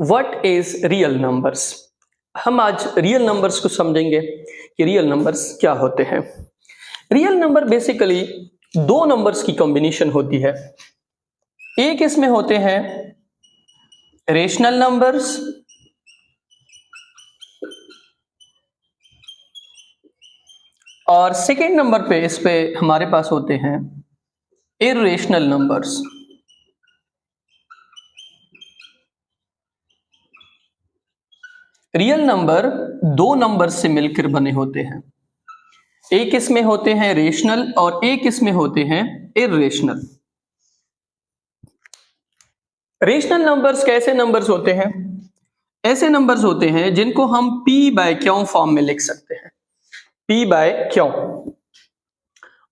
What is real numbers. हम आज real numbers को समझेंगे कि रियल नंबर्स क्या होते हैं। रियल नंबर बेसिकली दो नंबर्स की कॉम्बिनेशन होती है। एक इसमें होते हैं रेशनल नंबर्स और सेकेंड नंबर पे इस पे हमारे पास होते हैं इर्रेशनल नंबर्स। रियल नंबर दो नंबर से मिलकर बने होते हैं। एक इसमें होते हैं रेशनल और एक इसमें होते हैं इर्रेशनल। रेशनल नंबर्स कैसे नंबर्स होते हैं? ऐसे नंबर्स होते हैं जिनको हम p बाय क्यों फॉर्म में लिख सकते हैं। p बाय क्यों,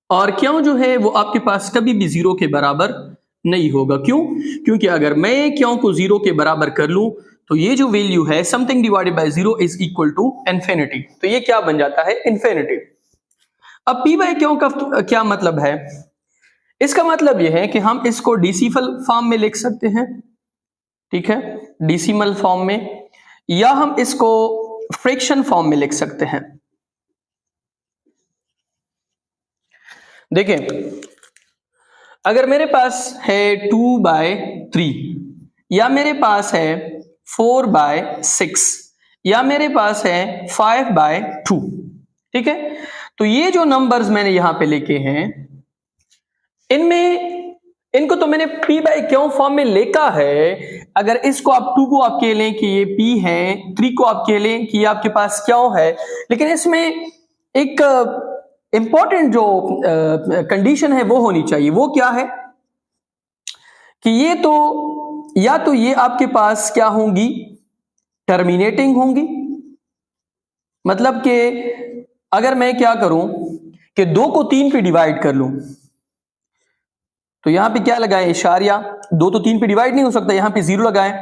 और क्यों जो है वो आपके पास कभी भी जीरो के बराबर नहीं होगा। क्यों? क्योंकि अगर मैं क्यों को जीरो के बराबर कर लूं तो ये जो वैल्यू है something divided by zero is equal to infinity, तो ये क्या बन जाता है? इन्फिनिटी। अब p बाय क्यों का क्या मतलब है? इसका मतलब यह है कि हम इसको डेसिमल फॉर्म में लिख सकते हैं, ठीक है, डेसिमल फॉर्म में, या हम इसको फ्रैक्शन फॉर्म में लिख सकते हैं। देखिए, अगर मेरे पास है 2/3 या मेरे पास है 4/6 या मेरे पास है 5/2, ठीक है, तो ये जो नंबर्स मैंने यहां पे लिखे हैं इनको तो मैंने p बाय क्यों फॉर्म में लिखा है। अगर इसको आप 2 को आप कह लें कि ये p है, 3 को आप कह लें कि ये आपके पास क्यों है, लेकिन इसमें एक इंपॉर्टेंट जो कंडीशन है वो होनी चाहिए। वो क्या है कि ये तो या तो ये आपके पास क्या होंगी, टर्मिनेटिंग होंगी। मतलब कि अगर मैं क्या करूं कि 2 को 3 पे डिवाइड कर लूं तो यहां पे क्या लगाएं? इशारिया। 2 तो 3 पे डिवाइड नहीं हो सकता, यहां पे 0 लगाएं।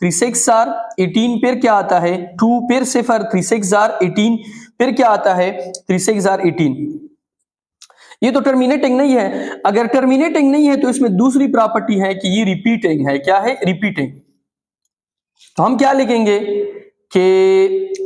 3 6 आर 18, फिर क्या आता है 2, फिर सिफर 3 6 आर 18, फिर क्या आता है 3 6 आर 18। ये तो टर्मिनेटिंग नहीं है। अगर टर्मिनेटिंग नहीं है तो इसमें दूसरी प्रॉपर्टी है कि ये रिपीटिंग है। क्या है? रिपीटिंग। तो हम क्या लिखेंगे कि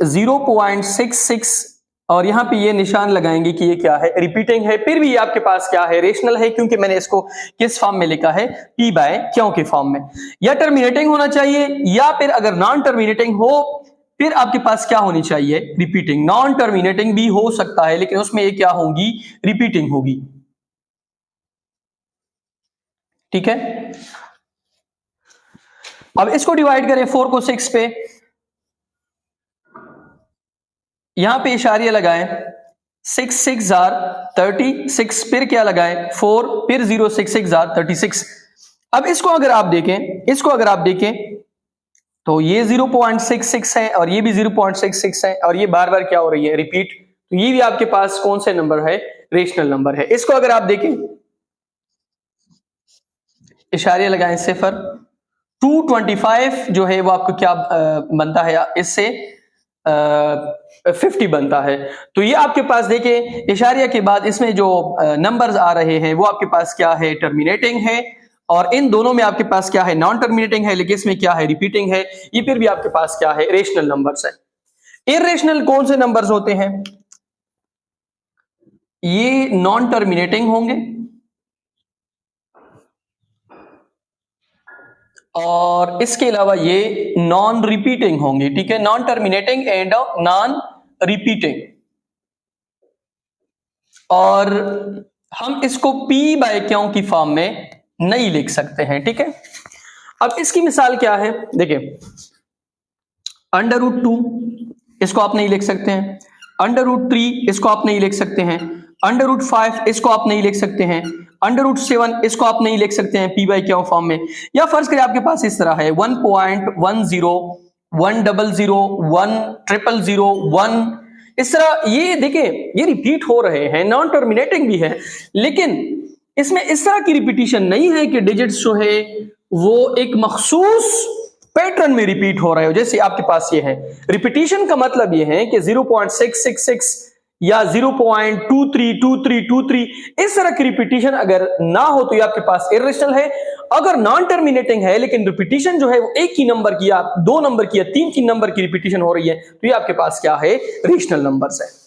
0.66 और यहां पे ये निशान लगाएंगे कि ये क्या है? रिपीटिंग है। फिर भी आपके पास क्या है? रेशनल है, क्योंकि मैंने इसको किस फॉर्म में लिखा है? p बाय क्यों के फॉर्म में। या टर्मिनेटिंग होना चाहिए, या फिर अगर नॉन टर्मिनेटिंग हो फिर आपके पास क्या होनी चाहिए? रिपीटिंग। नॉन टर्मिनेटिंग भी हो सकता है लेकिन उसमें ये क्या होगी? रिपीटिंग होगी, ठीक है। अब इसको डिवाइड करें 4 को 6 पे, यहां पे इशारिया लगाएं। 6 6 आर 36, फिर क्या लगाएं 4, फिर 0 6 6 आर 36। अब इसको अगर आप देखें तो ये 0.66 है और ये भी 0.66 है और ये बार बार क्या हो रही है? रिपीट। तो ये भी आपके पास कौन से नंबर है? रेशनल नंबर है। इसको अगर आप देखें, इशारे लगाएं सिफर, 225 जो है वो आपको क्या बनता है? इससे 50 बनता है। तो ये आपके पास देखिए इशारिया के बाद इसमें जो नंबर्स आ रहे हैं वो आपके पास क्या है? टर्मिनेटिंग है, और इन दोनों में आपके पास क्या है? नॉन टर्मिनेटिंग है, लेकिन इसमें क्या है? रिपीटिंग है। ये फिर भी आपके पास क्या है? रेशनल नंबर्स है। इर्रेशनल कौन से नंबर्स होते हैं? ये नॉन टर्मिनेटिंग होंगे और इसके अलावा ये नॉन रिपीटिंग होंगे, ठीक है। Non terminating and non repeating. और हम इसको p बाय क्यों की फॉर्म में नहीं लिख सकते हैं, ठीक है। अब इसकी मिसाल क्या है? देखिए, √2 इसको आप नहीं लिख सकते हैं, √3 इसको आप नहीं लिख सकते हैं, √5 इसको आप नहीं लिख सकते हैं, √7 इसको आप नहीं लिख सकते हैं p बाय क्यों फॉर्म में। या फर्ज करें आपके पास इस तरह है 1.10 100 100 1 इस तरह। ये देखिए ये रिपीट हो रहे हैं, नॉन टर्मिनेटिंग भी है, लेकिन इसमें इस तरह की रिपीटिशन नहीं है कि डिजिट्स जो है वो एक मखसूस पैटर्न में रिपीट हो रहे हो। जैसे आपके पास ये है, रिपीटिशन का मतलब ये है कि 0.666 या 0.232323 इस तरह की रिपीटिशन अगर ना हो तो ये आपके पास इर्रेशनल है। अगर नॉन टर्मिनेटिंग है लेकिन रिपीटिशन जो है वो एक ही नंबर की या 2 नंबर की या 3 नंबर की रिपीटिशन हो रही है तो ये आपके पास क्या है, रेशनल नंबर्स है।